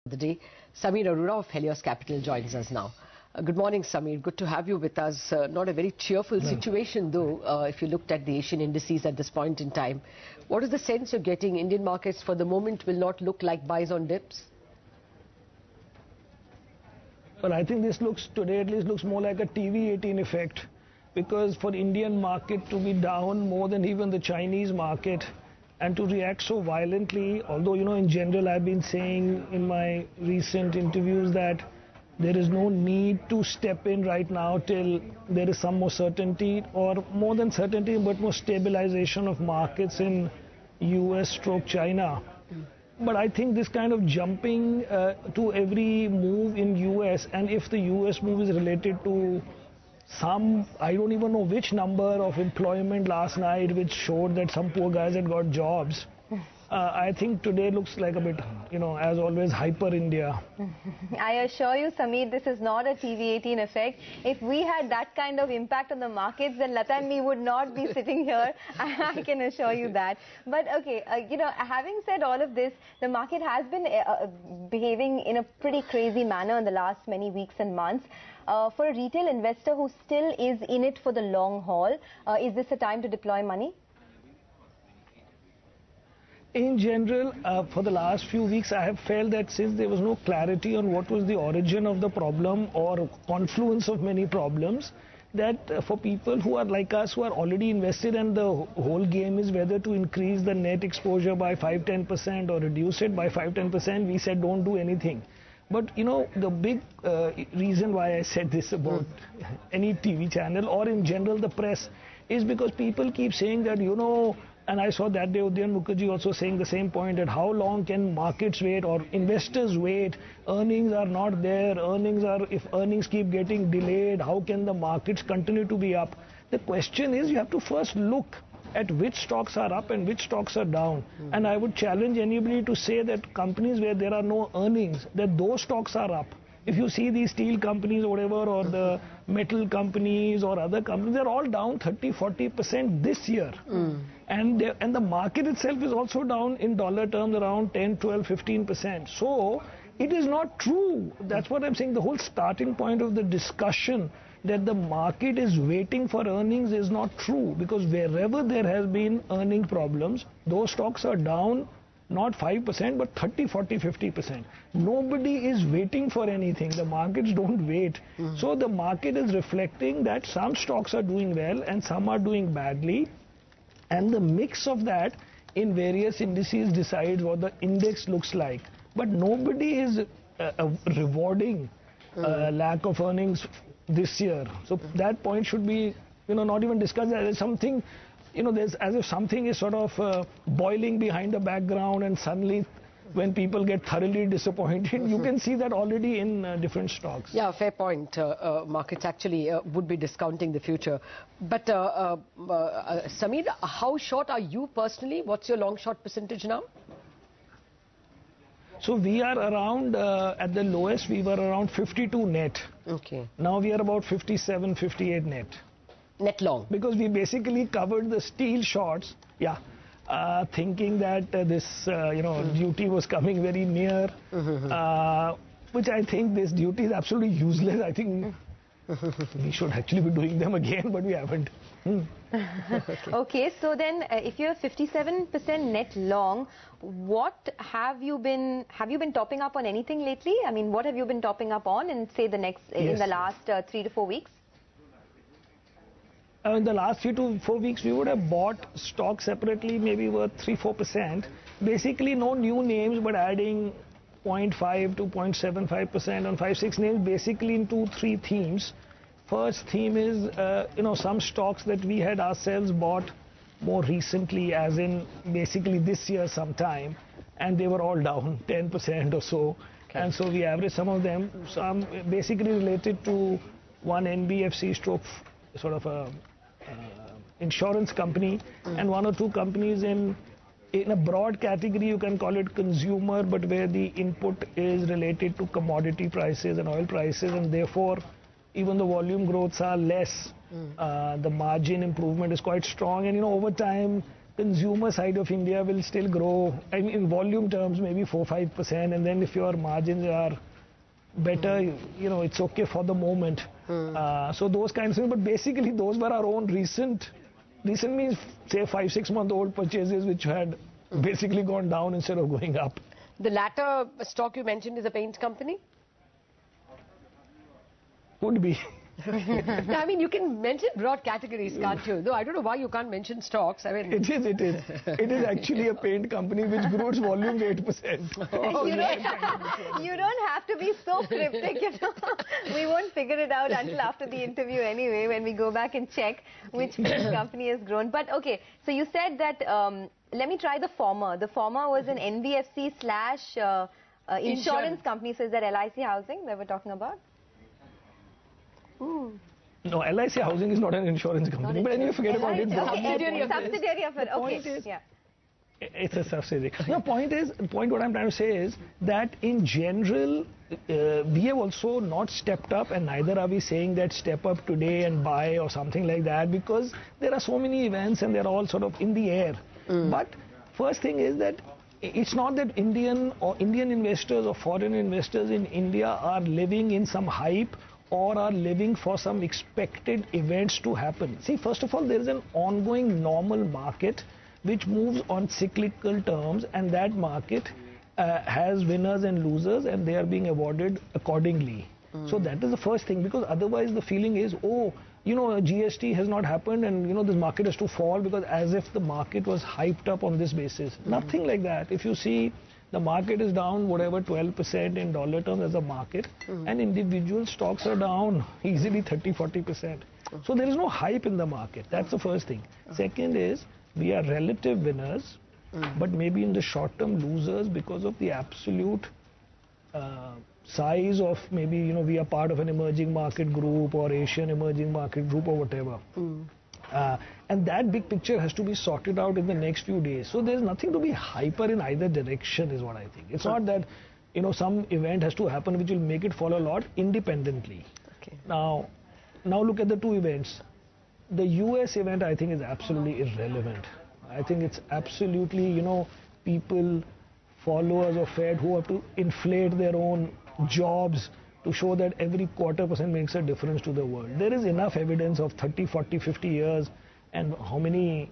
The day. Samir Arora of Helios Capital joins us now. Good morning, Samir. Good to have you with us. Not a very cheerful situation, though, if you looked at the Asian indices at this point in time. What is the sense you're getting? Indian markets for the moment will not look like buys on dips? Well, I think this looks, today at least, looks more like a TV18 effect. Because for Indian market to be down more than even the Chinese market and to react so violently, although, you know, in general, I've been saying in my recent interviews that there is no need to step in right now till there is some more certainty, or more than certainty, but more stabilization of markets in US/China. But I think this kind of jumping to every move in US, and if the US move is related to some, I don't even know which number of employment last night, which showed that some poor guys had got jobs. I think today looks like a bit, you know, as always, hyper India. I assure you, Samir, this is not a TV18 effect. If we had that kind of impact on the markets, then Lata and me would not be sitting here. I can assure you that. But okay, you know, having said all of this, the market has been behaving in a pretty crazy manner in the last many weeks and months. For a retail investor who still is in it for the long haul, is this a time to deploy money? In general, for the last few weeks, I have felt that since there was no clarity on what was the origin of the problem or confluence of many problems, that for people who are like us, who are already invested, and the whole game is whether to increase the net exposure by 5-10% or reduce it by 5-10%, we said don't do anything. But, you know, the big reason why I said this about any TV channel or in general the press is because people keep saying that, you know, and I saw that day Udyan Mukherjee also saying the same point, that how long can markets wait or investors wait? Earnings are not there. If earnings keep getting delayed, how can the markets continue to be up? The question is, you have to first look at which stocks are up and which stocks are down. And I would challenge anybody to say that companies where there are no earnings, that those stocks are up. If you see these steel companies or whatever, or the metal companies or other companies, they're all down 30-40% this year. And the market itself is also down in dollar terms around 10-12-15%. So it is not true. That's what I'm saying. The whole starting point of the discussion that the market is waiting for earnings is not true, because wherever there has been earning problems, those stocks are down not 5% but 30-40-50%. Nobody is waiting for anything. The markets don't wait. So the market is reflecting that some stocks are doing well and some are doing badly, and the mix of that in various indices decides what the index looks like. But nobody is rewarding lack of earnings this year. So that point should be, you know, not even discussed. There is something, you know, there's as if something is sort of boiling behind the background, and suddenly when people get thoroughly disappointed, you can see that already in different stocks. Yeah, fair point. Markets actually would be discounting the future. But Samir, how short are you personally? What's your long short percentage now? So we are around, at the lowest, we were around 52 net. Okay. Now we are about 57, 58 net. Net long? Because we basically covered the steel shorts, thinking that this, you know, duty was coming very near, which I think this duty is absolutely useless. I think we should actually be doing them again, but we haven't. Okay, so then if you're 57% net long, what have you been topping up on anything lately? I mean, what have you been topping up on in, say, in the last 3 to 4 weeks? In the last 3 to 4 weeks, we would have bought stocks separately, maybe worth 3-4%. Basically, no new names, but adding 0.5 to 0.75% on 5-6 names, basically in 2-3 themes. First theme is, you know, some stocks that we had ourselves bought more recently, as in basically this year sometime, and they were all down 10% or so. Okay. And so we averaged some of them, some basically related to one NBFC stroke, sort of a insurance company, and 1 or 2 companies in a broad category, you can call it consumer, but where the input is related to commodity prices and oil prices, and therefore even the volume growths are less. The margin improvement is quite strong, and, you know, over time consumer side of India will still grow. I mean, in volume terms, maybe 4-5%. And then if your margins are better, you know, it's okay for the moment. So those kinds of things. But basically, those were our own recent means, say, 5-6 month old purchases, which had basically gone down instead of going up. The latter stock you mentioned is a paint company? Could be. No, I mean, you can mention broad categories, can't you? Though I don't know why you can't mention stocks. I mean, It is. It is actually a paint company which grew its volume 8%. Oh, you don't have to be so cryptic, you know. We won't figure it out until after the interview anyway, when we go back and check which paint company has grown. But okay, so you said that, let me try the former. The former was an NBFC slash insurance company. So is that LIC Housing that we're talking about? No, LIC Housing is not an insurance company. But anyway, forget about it. Subsidiary of it. Okay. Yeah. It's a subsidiary. The point what I'm trying to say is that in general, we have also not stepped up, and neither are we saying that step up today and buy or something like that, because there are so many events and they're all sort of in the air. But first thing is that it's not that Indian investors or foreign investors in India are living in some hype or are living for some expected events to happen. See, first of all, there is an ongoing normal market which moves on cyclical terms, and that market has winners and losers, and they are being awarded accordingly. So that is the first thing, because otherwise the feeling is, oh, you know, GST has not happened and, you know, this market has to fall, because as if the market was hyped up on this basis. Nothing like that. If you see, the market is down, whatever, 12% in dollar terms as a market, and individual stocks are down easily 30-40%. So there is no hype in the market. That's the first thing. Second is, we are relative winners, but maybe in the short term losers because of the absolute size of, maybe, you know, we are part of an emerging market group or Asian emerging market group or whatever. And that big picture has to be sorted out in the next few days. So there's nothing to be hyper in either direction, is what I think. It's not that, you know, some event has to happen which will make it fall a lot independently. Okay. Now look at the two events. The US event, I think, is absolutely irrelevant. I think it's absolutely, you know, people, followers of Fed who have to inflate their own jobs to show that every %, makes a difference to the world. There is enough evidence of 30, 40, 50 years and how many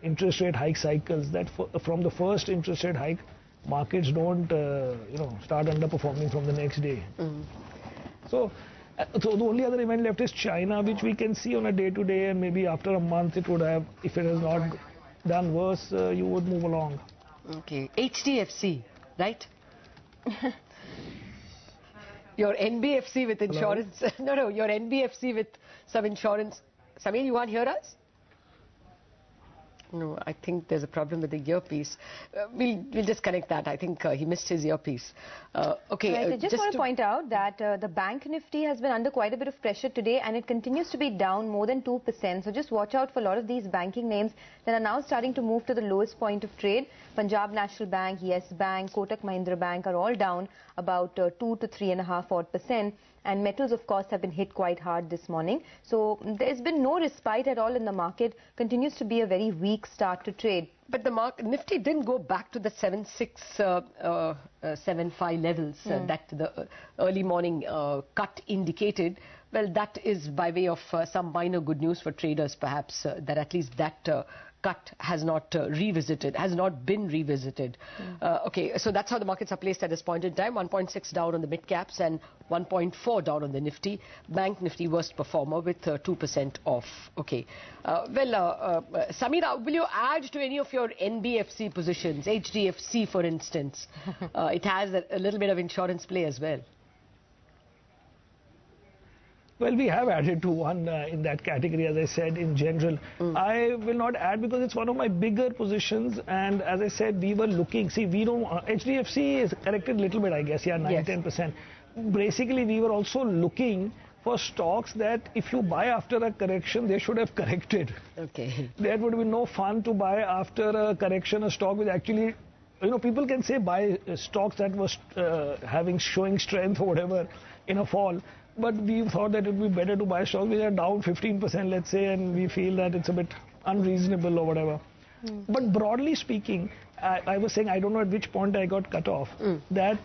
interest rate hike cycles that from the first interest rate hike, markets don't, you know, start underperforming from the next day. So the only other event left is China, which we can see on a day-to-day, and maybe after a month it would have, if it has not done worse, you would move along. Okay. HDFC, right? Your NBFC with insurance. No, your NBFC with some insurance. Samir, you can't hear us? No, I think there's a problem with the earpiece. We'll just connect that. I think he missed his earpiece. Okay. Right, I just want to point out that the Bank Nifty has been under quite a bit of pressure today, and it continues to be down more than 2%. So just watch out for a lot of these banking names that are now starting to move to the lowest point of trade. Punjab National Bank, Yes Bank, Kotak Mahindra Bank are all down about 2 to 3.5%. And metals, of course, have been hit quite hard this morning. So there's been no respite at all in the market. Continues to be a very weak start to trade. But the Nifty didn't go back to the 7675 levels that the early morning cut indicated. Well, that is by way of some minor good news for traders, perhaps, that at least that cut has not been revisited. Okay, so that's how the markets are placed at this point in time. 1.6 down on the mid caps and 1.4 down on the Nifty. Bank Nifty worst performer with 2% off. Okay. Samir, will you add to any of your NBFC positions? HDFC, for instance. It has a little bit of insurance play as well. Well, we have added to one in that category, as I said, in general. I will not add because it's one of my bigger positions. And as I said, we were looking. See, we don't. HDFC is corrected a little bit, I guess. Yeah, 9-10%. Basically, we were also looking for stocks that if you buy after a correction, they should have corrected. Okay. There would be no fun to buy after a correction a stock which actually, you know, people can say buy stocks that was showing strength or whatever in a fall. But we thought that it would be better to buy stocks which are down 15%, let's say, and we feel that it's a bit unreasonable or whatever. But broadly speaking, I was saying, I don't know at which point I got cut off, that,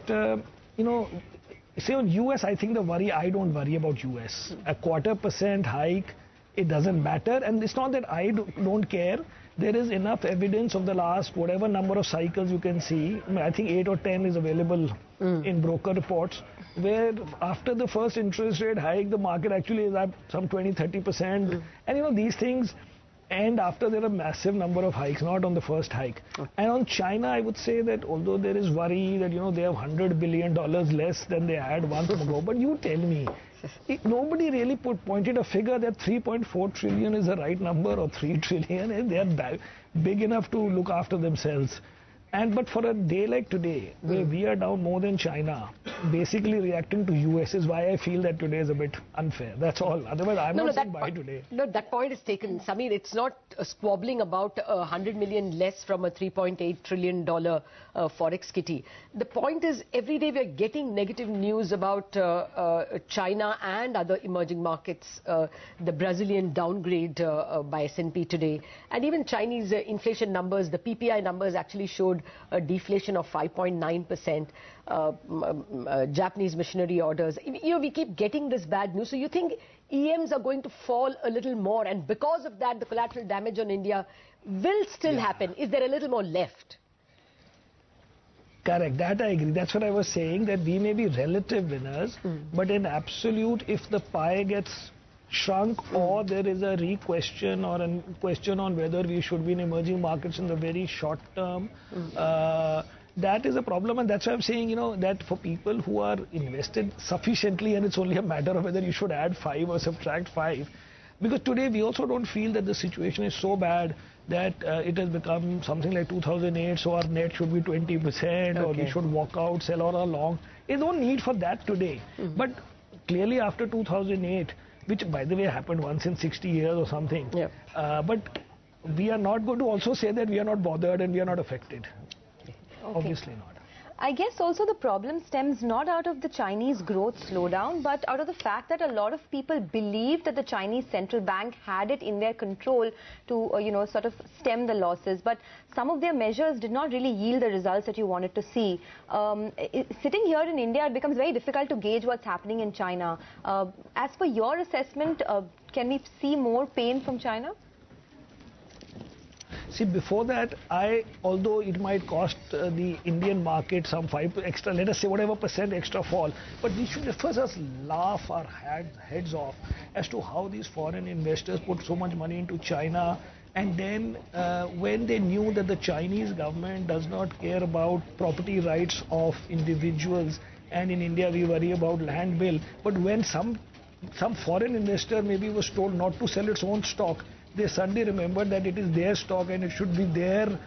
say on US, I think I don't worry about US. A 0.25% hike, it doesn't matter. And it's not that I don't care. There is enough evidence of the last whatever number of cycles you can see. I think 8 or 10 is available in broker reports, where after the first interest rate hike, the market actually is up some 20-30%. And these things end after there are massive number of hikes, not on the first hike. And on China, I would say that although there is worry that they have $100 billion less than they had 1 month ago, but you tell me, nobody really pointed a figure that 3.4 trillion is the right number, or 3 trillion. They are big enough to look after themselves. But for a day like today, where we are down more than China, basically reacting to US is why I feel that today is a bit unfair. That's all. Otherwise, I'm not saying buy today. No, that point is taken. Samir, it's not squabbling about 100 million less from a $3.8 trillion forex kitty. The point is, every day we're getting negative news about China and other emerging markets. The Brazilian downgrade by S&P today. And even Chinese inflation numbers, the PPI numbers actually showed a deflation of 5.9%. Japanese machinery orders. We keep getting this bad news. So you think EMs are going to fall a little more, and because of that, the collateral damage on India will still happen? Is there a little more left? Correct, that I agree. That's what I was saying, that we may be relative winners, but in absolute, if the pie gets shrunk or there is a re-question or a question on whether we should be in emerging markets in the very short term, that is a problem. And that's why I'm saying, that for people who are invested sufficiently, and it's only a matter of whether you should add 5 or subtract 5, because today we also don't feel that the situation is so bad that it has become something like 2008, so our net should be 20%, or we should walk out, sell all along. There's no need for that today. But clearly after 2008, which by the way happened once in 60 years or something, but we are not going to also say that we are not bothered and we are not affected. Obviously not. I guess also the problem stems not out of the Chinese growth slowdown, but out of the fact that a lot of people believed that the Chinese central bank had it in their control to, sort of stem the losses. But some of their measures did not really yield the results that you wanted to see. Sitting here in India, it becomes very difficult to gauge what's happening in China. As per your assessment, can we see more pain from China? See, before that, although it might cost the Indian market some 5 extra, let us say whatever percent extra fall, but we should first just laugh our heads off as to how these foreign investors put so much money into China. And then when they knew that the Chinese government does not care about property rights of individuals, and in India we worry about land bill, but when some foreign investor maybe was told not to sell its own stock, they suddenly remembered that it is their stock and it should be their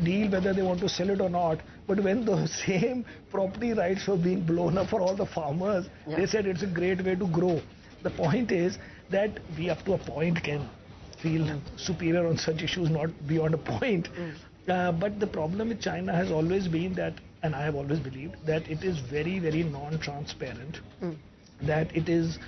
deal whether they want to sell it or not. But when the same property rights were being blown up for all the farmers, they said it's a great way to grow. The point is that we up to a point can feel superior on such issues, not beyond a point. But the problem with China has always been that, and I have always believed, that it is very, very non-transparent, that it is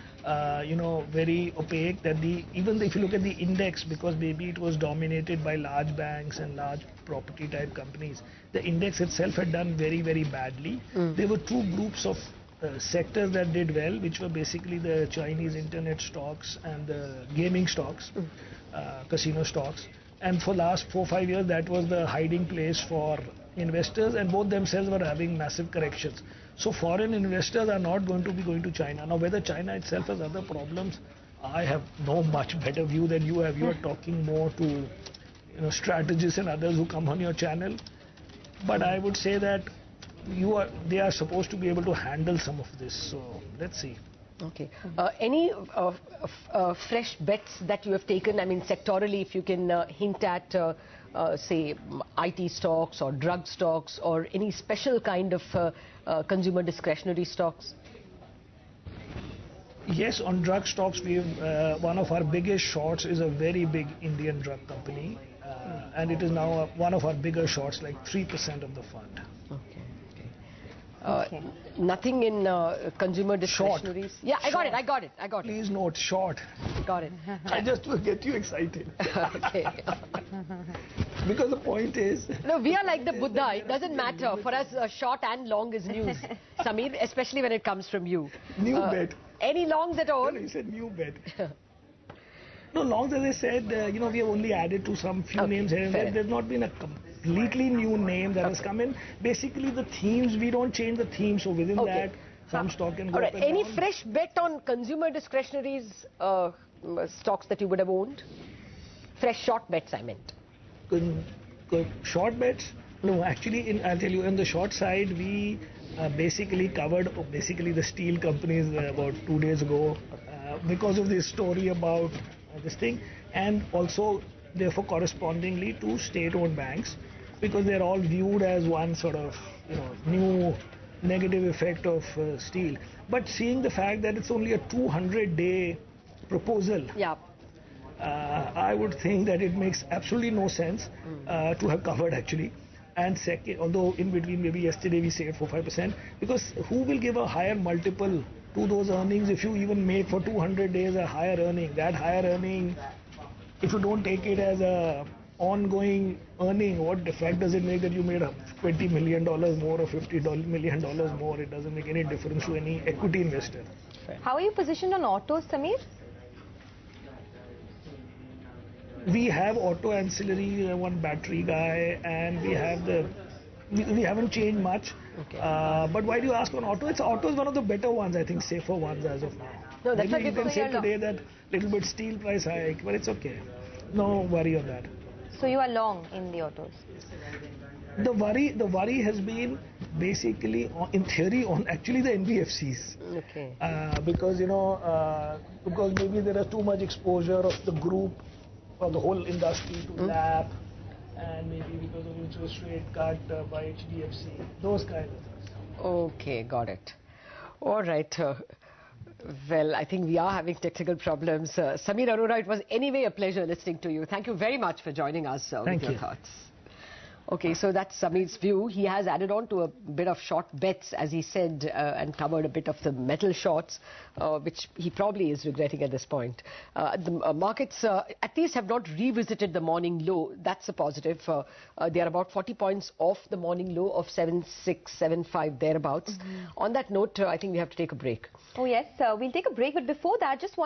very opaque, that even if you look at the index, because maybe it was dominated by large banks and large property type companies, the index itself had done very, very badly. There were 2 groups of sectors that did well, which were basically the Chinese internet stocks and the gaming stocks, casino stocks. And for last 4-5 years, that was the hiding place for investors, and both themselves were having massive corrections. So foreign investors are not going to be going to China. Now, whether China itself has other problems, I have no much better view than you have. You are talking more to strategists and others who come on your channel. But I would say that they are supposed to be able to handle some of this. So let's see. Okay. Any fresh bets that you have taken? I mean, sectorally, if you can hint at, say, IT stocks or drug stocks or any special kind of consumer discretionary stocks? Yes, on drug stocks, one of our biggest shorts is a very big Indian drug company, and it is now one of our bigger shorts, like 3% of the fund. Okay. Okay. Nothing in consumer discretionaries. Short. Yeah, I got Short. it. I got it. Please note, short. Got it. I just will get you excited. Okay. Because the point is... No, we are like the Buddha. It doesn't matter. For us, short and long is news. Samir, especially when it comes from you. New bet. Any longs at all? No, you said new bet. No, longs, as I said, we have only added to some few names here and there. There's not been a completely new name that has come in. Basically, the themes, we don't change the theme. So within that, some stock can go up and Any down. fresh bet on consumer discretionaries stocks that you would have owned? Fresh short bets, I meant. Short bets? No, actually, I'll tell you, on the short side, we basically covered the steel companies about 2 days ago because of this story about this thing, and also therefore correspondingly to state-owned banks, because they're all viewed as one sort of new negative effect of steel. But seeing the fact that it's only a 200-day proposal, I would think that it makes absolutely no sense to have covered actually. And second, although in between maybe yesterday we saved 4-5%, because who will give a higher multiple to those earnings if you even make for 200 days a higher earning? That higher earning, if you don't take it as a ongoing earning, what effect does it make that you made $20 million more or $50 million more? It doesn't make any difference to any equity investor. How are you positioned on autos, Samir? We have auto ancillary, one battery guy, and we haven't changed much. Okay. But why do you ask on auto? Auto is one of the better ones, I think, safer ones as of now. No, that's maybe you can say today that little bit steel price hike, but it's okay. No worry on that. So you are long in the autos? The worry has been basically, in theory, on actually the NBFCs. Okay. Because because maybe there is too much exposure of the group or the whole industry to LAP, and maybe because of interest rate cut by HDFC, those kinds of things. Okay, got it. All right. Well, I think we are having technical problems. Samir, Arora, it was anyway a pleasure listening to you. Thank you very much for joining us with your thoughts. Okay, so that's Samir's view. He has added on to a bit of short bets, as he said, and covered a bit of the metal shorts, which he probably is regretting at this point. The markets at least have not revisited the morning low. That's a positive. They are about 40 points off the morning low of 7675 thereabouts. On that note, I think we have to take a break. Oh yes, we'll take a break, but before that, just want